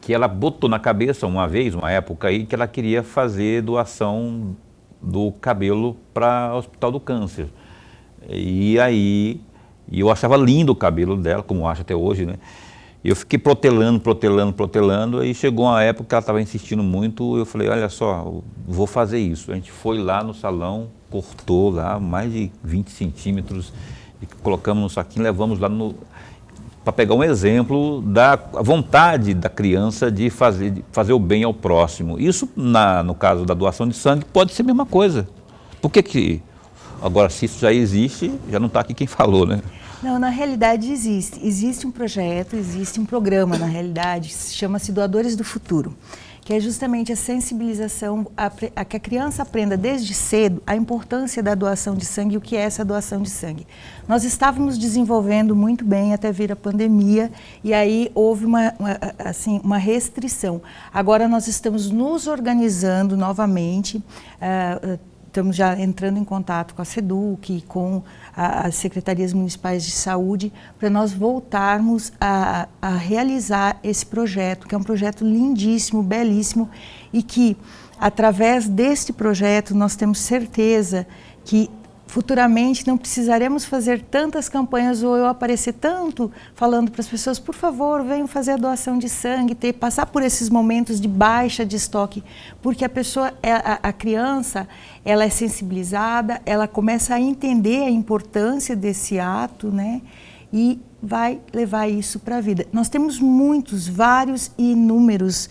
que ela botou na cabeça uma época aí, que ela queria fazer doação do cabelo para o Hospital do Câncer. E aí, eu achava lindo o cabelo dela, como acho até hoje, né? Eu fiquei protelando, aí chegou uma época que ela estava insistindo muito, eu falei, olha só, vou fazer isso. A gente foi lá no salão, cortou lá mais de 20 centímetros, e colocamos no saquinho, levamos lá para pegar um exemplo da vontade da criança de fazer o bem ao próximo. Isso, no caso da doação de sangue, pode ser a mesma coisa. Por que agora, se isso já existe, já não está aqui quem falou, né?
Não, na realidade existe. Existe um projeto, existe um programa, na realidade, chama-se Doadores do Futuro, que é justamente a sensibilização, que a criança aprenda desde cedo a importância da doação de sangue e o que é essa doação de sangue. Nós estávamos desenvolvendo muito bem até vir a pandemia e aí houve uma restrição. Agora nós estamos nos organizando novamente, estamos já entrando em contato com a SEDUC, com as secretarias municipais de saúde, para nós voltarmos a realizar esse projeto, que é um projeto lindíssimo, belíssimo, e que, através deste projeto, nós temos certeza que futuramente não precisaremos fazer tantas campanhas ou eu aparecer tanto falando para as pessoas, por favor, venham fazer a doação de sangue, passar por esses momentos de baixa de estoque, porque a criança, ela é sensibilizada, ela começa a entender a importância desse ato, né? E vai levar isso para a vida. Nós temos vários e inúmeros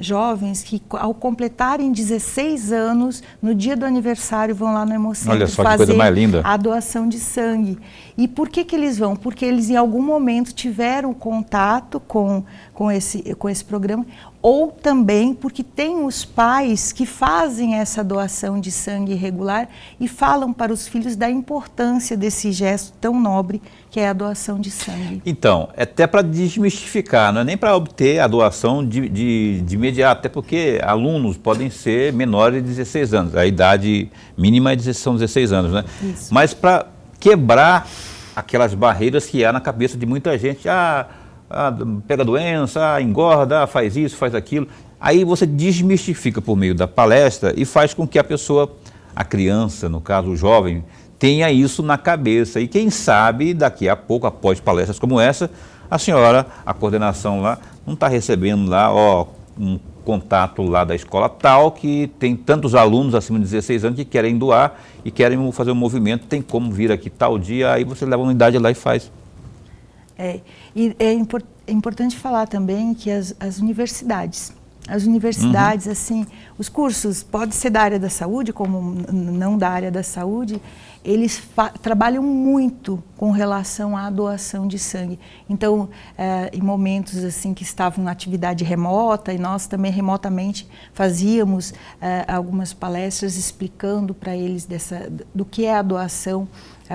jovens que, ao completarem 16 anos, no dia do aniversário, vão lá no Hemocentro fazer a doação de sangue. E por que eles vão? Porque eles, em algum momento, tiveram contato com esse programa, ou também porque tem os pais que fazem essa doação de sangue irregular e falam para os filhos da importância desse gesto tão nobre que é a doação de sangue. Então, é até para desmistificar, não é nem para obter a doação de imediato, até porque alunos podem ser menores de 16 anos, a idade mínima são 16 anos, né? Isso. Mas para quebrar aquelas barreiras que há na cabeça de muita gente, pega doença, engorda, faz isso, faz aquilo. Aí você desmistifica por meio da palestra e faz com que a criança, no caso o jovem, tenha isso na cabeça. E quem sabe, daqui a pouco, após palestras como essa, a coordenação lá, não está recebendo lá, um contato lá da escola tal, que tem tantos alunos acima de 16 anos que querem doar e querem fazer um movimento, tem como vir aqui tal dia, aí você leva a unidade lá e faz. importante falar também que as universidades, assim, os cursos, pode ser da área da saúde, como não da área da saúde, eles trabalham muito com relação à doação de sangue. Então, em momentos assim que estavam na atividade remota, e nós também remotamente fazíamos algumas palestras explicando para eles do que é a doação,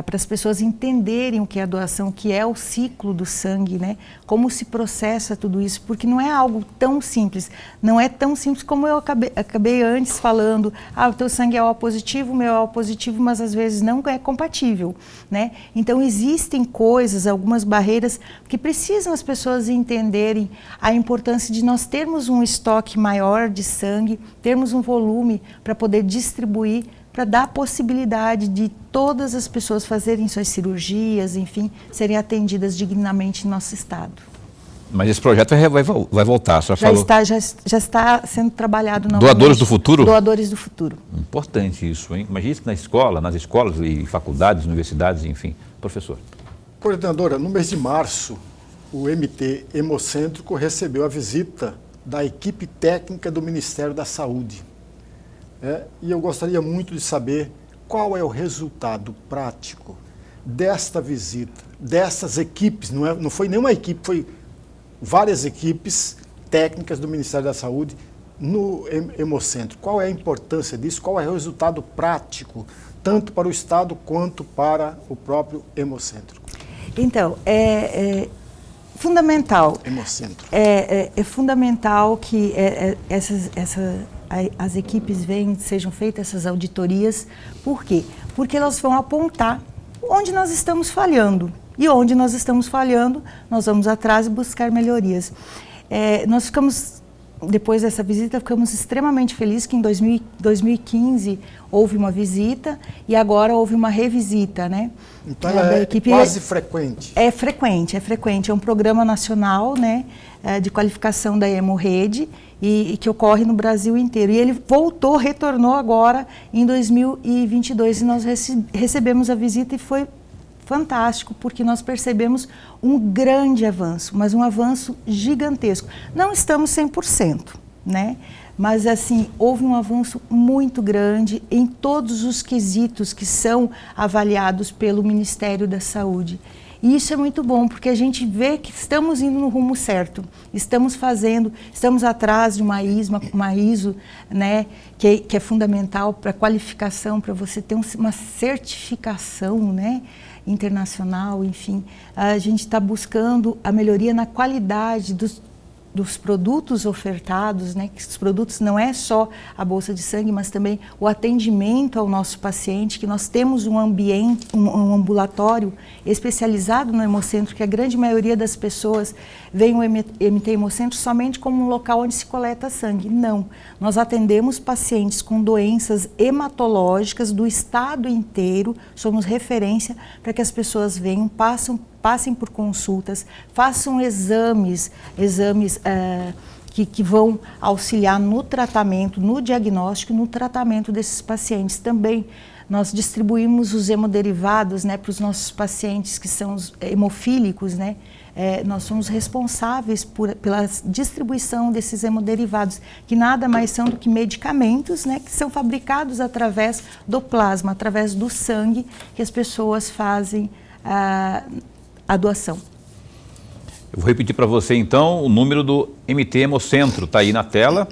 para as pessoas entenderem o que é a doação, o que é o ciclo do sangue, né? Como se processa tudo isso, porque não é algo tão simples, não é tão simples como eu acabei antes falando, o teu sangue é O positivo, o meu é O positivo, mas às vezes não é compatível, né? Então existem coisas, algumas barreiras que precisam as pessoas entenderem a importância de nós termos um estoque maior de sangue, termos um volume para poder distribuir, para dar a possibilidade de todas as pessoas fazerem suas cirurgias, enfim, serem atendidas dignamente em nosso estado.
Mas esse projeto vai voltar, a senhora falou.
Já está sendo trabalhado novamente.
Doadores do Futuro?
Doadores do Futuro.
Importante isso, hein? Imagina isso nas escolas e faculdades, universidades, enfim. Professor.
Coordenadora, no mês de março, o MT Hemocêntrico recebeu a visita da equipe técnica do Ministério da Saúde. E eu gostaria muito de saber qual é o resultado prático desta visita, dessas equipes, não foi nenhuma equipe, foi várias equipes técnicas do Ministério da Saúde no Hemocentro. Qual é a importância disso? Qual é o resultado prático, tanto para o Estado quanto para o próprio Hemocentro?
Então, fundamental.
Hemocentro.
É fundamental que as equipes sejam feitas essas auditorias. Por quê? Porque elas vão apontar onde nós estamos falhando. E onde nós estamos falhando, nós vamos atrás e buscar melhorias. Nós ficamos, depois dessa visita, ficamos extremamente felizes que em 2015 houve uma visita e agora houve uma revisita, né?
Então ela é quase frequente.
É frequente. É um programa nacional, né, de qualificação da Hemorrede e que ocorre no Brasil inteiro. E ele retornou agora em 2022 e nós recebemos a visita e foi fantástico, porque nós percebemos um grande avanço, mas um avanço gigantesco. Não estamos 100%, né? Mas assim, houve um avanço muito grande em todos os quesitos que são avaliados pelo Ministério da Saúde. E isso é muito bom, porque a gente vê que estamos indo no rumo certo, estamos atrás de uma ISO, né, que é fundamental para a qualificação, para você ter uma certificação, né, internacional, enfim. A gente está buscando a melhoria na qualidade dos produtos ofertados, né? Que os produtos não é só a bolsa de sangue, mas também o atendimento ao nosso paciente, que nós temos um ambiente, um ambulatório especializado no Hemocentro, que a grande maioria das pessoas vê o MT Hemocentro somente como um local onde se coleta sangue. Não, nós atendemos pacientes com doenças hematológicas do estado inteiro, somos referência para que as pessoas venham, passem por consultas, façam exames que vão auxiliar no tratamento, no diagnóstico e no tratamento desses pacientes. Também nós distribuímos os hemoderivados, né, para os nossos pacientes que são os hemofílicos, né? Nós somos responsáveis pela distribuição desses hemoderivados, que nada mais são do que medicamentos, né, que são fabricados através do plasma, através do sangue, que as pessoas fazem a doação.
Eu vou repetir para você, então, o número do MT Hemocentro. Está aí na tela,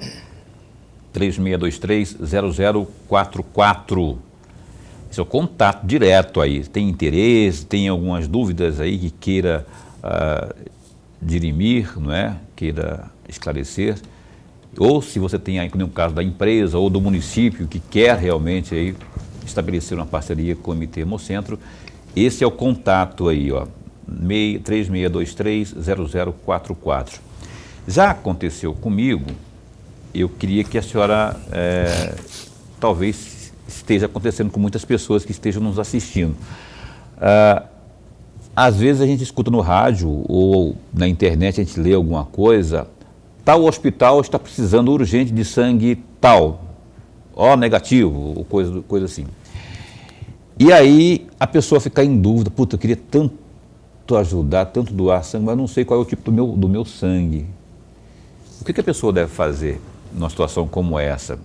3623-0044. Esse é o contato direto aí. Tem interesse, tem algumas dúvidas aí que queira dirimir, não é? Queira esclarecer. Ou se você tem aí, no caso da empresa ou do município, que quer realmente aí estabelecer uma parceria com o MT Hemocentro, esse é o contato aí, ó. 3623-0044. Já aconteceu comigo, eu queria que a senhora, talvez esteja acontecendo com muitas pessoas que estejam nos assistindo. Às vezes a gente escuta no rádio ou na internet, a gente lê alguma coisa, tal hospital está precisando urgente de sangue tal, O negativo, ou coisa assim. E aí a pessoa fica em dúvida, puta, eu queria tanto tanto ajudar, tanto doar sangue, mas não sei qual é o tipo do meu sangue. O que a pessoa deve fazer numa situação como essa?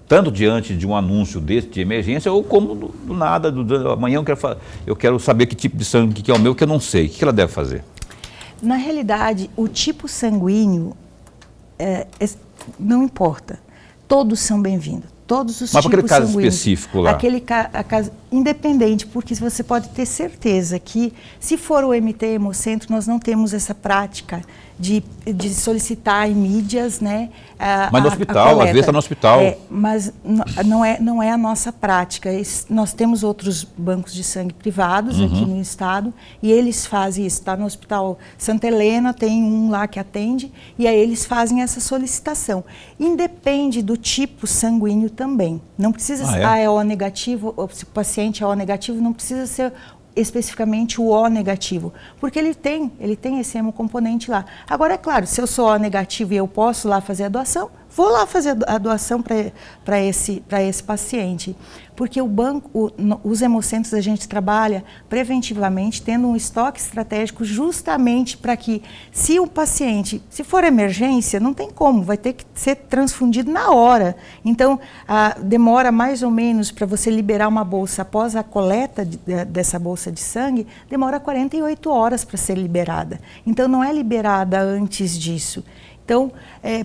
Tanto diante de um anúncio desse de emergência, ou como do nada, amanhã eu quero saber que tipo de sangue que é o meu, que eu não sei. O que ela deve fazer?
Na realidade, o tipo sanguíneo não importa. Todos são bem-vindos. Todos os
Mas para aquele caso
sanguíneos,
específico lá?
Aquele caso independente, porque você pode ter certeza que, se for o MT Hemocentro, nós não temos essa prática de solicitar em mídias, né?
Mas no hospital, às vezes está no hospital.
Mas não é a nossa prática. Nós temos outros bancos de sangue privados aqui no estado e eles fazem isso. Está no Hospital Santa Helena, tem um lá que atende e aí eles fazem essa solicitação. Independe do tipo sanguíneo também. Não precisa ser é O negativo, ou se o paciente é O negativo, não precisa ser especificamente o O negativo, porque ele tem esse hemocomponente lá. Agora, é claro, se eu sou O negativo e eu posso lá fazer a doação, vou lá fazer a doação para esse paciente. Porque os hemocentros a gente trabalha preventivamente, tendo um estoque estratégico justamente para que, se o paciente, se for emergência, não tem como, vai ter que ser transfundido na hora. Então, demora mais ou menos para você liberar uma bolsa após a coleta dessa bolsa de sangue, demora 48 horas para ser liberada. Então, não é liberada antes disso. Então,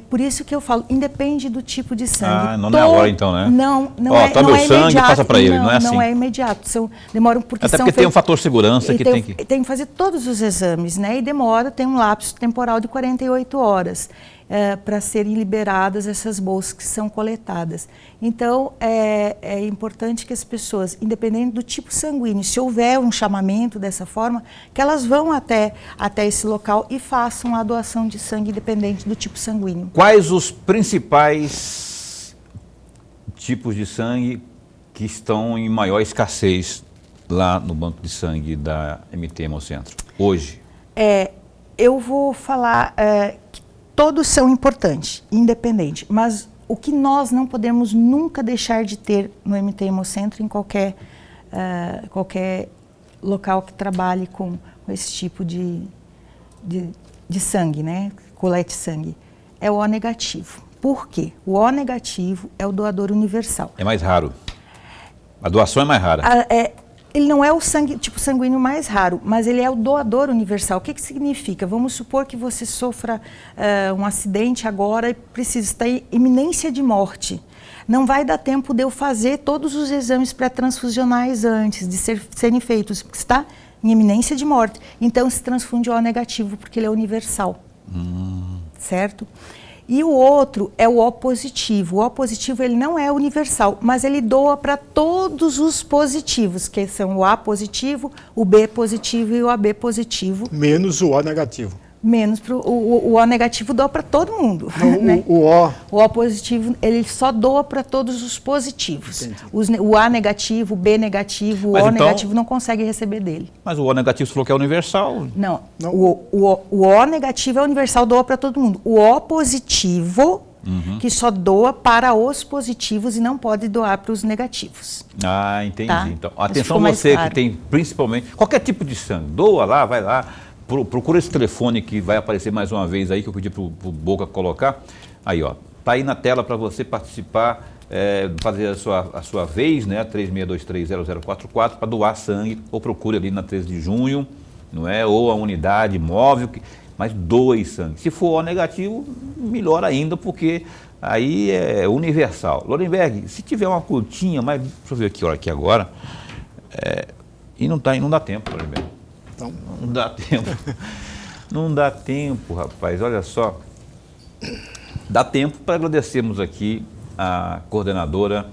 por isso que eu falo, independe do tipo de sangue.
Não é a hora então, né?
Não
tá
não
meu
é
sangue,
imediato,
passa para ele, não é assim?
Não é imediato, demoram porque
Até porque tem um fator segurança que tem que...
Tem que fazer todos os exames, né? E tem um lapso temporal de 48 horas para serem liberadas essas bolsas que são coletadas. Então, é importante que as pessoas, independente do tipo sanguíneo, se houver um chamamento dessa forma, que elas vão até esse local e façam a doação de sangue independente do tipo sanguíneo.
Quais os principais tipos de sangue que estão em maior escassez lá no banco de sangue da MT Hemocentro, hoje?
Eu vou falar que todos são importantes, independente, mas o que nós não podemos nunca deixar de ter no MT Hemocentro, em qualquer local que trabalhe com esse tipo de sangue, né? Colete sangue, é o O negativo. Por quê? O O negativo é o doador universal.
É mais raro. A doação é mais rara.
Ele não é o tipo sanguíneo mais raro, mas ele é o doador universal. O que significa? Vamos supor que você sofra um acidente agora e precisa estar em iminência de morte. Não vai dar tempo de eu fazer todos os exames pré-transfusionais antes de serem feitos, porque está em iminência de morte. Então se transfunde o O negativo, porque ele é universal. Certo? E o outro é o O positivo. O O positivo ele não é universal, mas ele doa para todos os positivos, que são o A positivo, o B positivo e o AB positivo.
Menos o O negativo.
Menos o O negativo doa para todo mundo.
Não,
né?
o
O positivo, ele só doa para todos os positivos. O A negativo, o B negativo, o O negativo não consegue receber dele.
Mas o O negativo falou que é universal.
Não. O O negativo é universal, doa para todo mundo. O O positivo, que só doa para os positivos e não pode doar para os negativos.
Entendi.
Tá?
Então, atenção você claro. Que tem principalmente, qualquer tipo de sangue, doa lá, vai lá. Procura esse telefone que vai aparecer mais uma vez aí, que eu pedi para o Boca colocar. Aí, ó, tá aí na tela para você participar, fazer a sua vez, né, 36230044, para doar sangue, ou procure ali na 13 de junho, não é? Ou a unidade móvel, mas doe sangue. Se for O negativo, melhor ainda, porque aí é universal. Lorenberg, se tiver uma curtinha, mas deixa eu ver aqui agora, e não dá tempo, Lorenberg.
Então,
não dá tempo. Não dá tempo, rapaz. Olha só. Dá tempo para agradecermos aqui a coordenadora,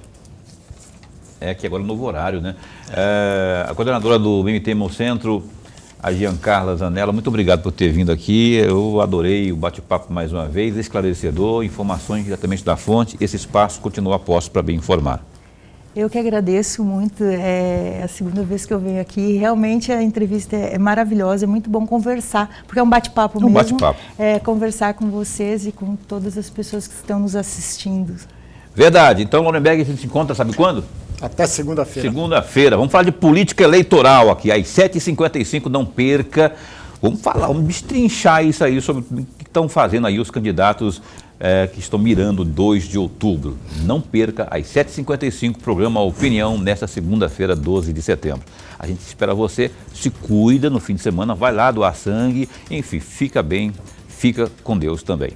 que agora é novo horário, né? A coordenadora do MT Hemocentro, a Giancarla Zanella. Muito obrigado por ter vindo aqui. Eu adorei o bate-papo mais uma vez, esclarecedor, informações diretamente da fonte. Esse espaço continua a posto para bem informar.
Eu que agradeço muito, é a segunda vez que eu venho aqui, realmente a entrevista é maravilhosa, é muito bom conversar, porque é um bate-papo mesmo, conversar com vocês e com todas as pessoas que estão nos assistindo.
Verdade. Então, Lorenberg, a gente se encontra, sabe quando?
Até segunda-feira.
Segunda-feira. Vamos falar de política eleitoral aqui, às 7h55, não perca. Vamos falar, vamos destrinchar isso aí sobre o que estão fazendo aí os candidatos que estão mirando 2 de outubro. Não perca, às 7h55, programa Opinião, nesta segunda-feira, 12 de setembro. A gente espera você, se cuida no fim de semana, vai lá doar sangue, enfim, fica bem, fica com Deus também.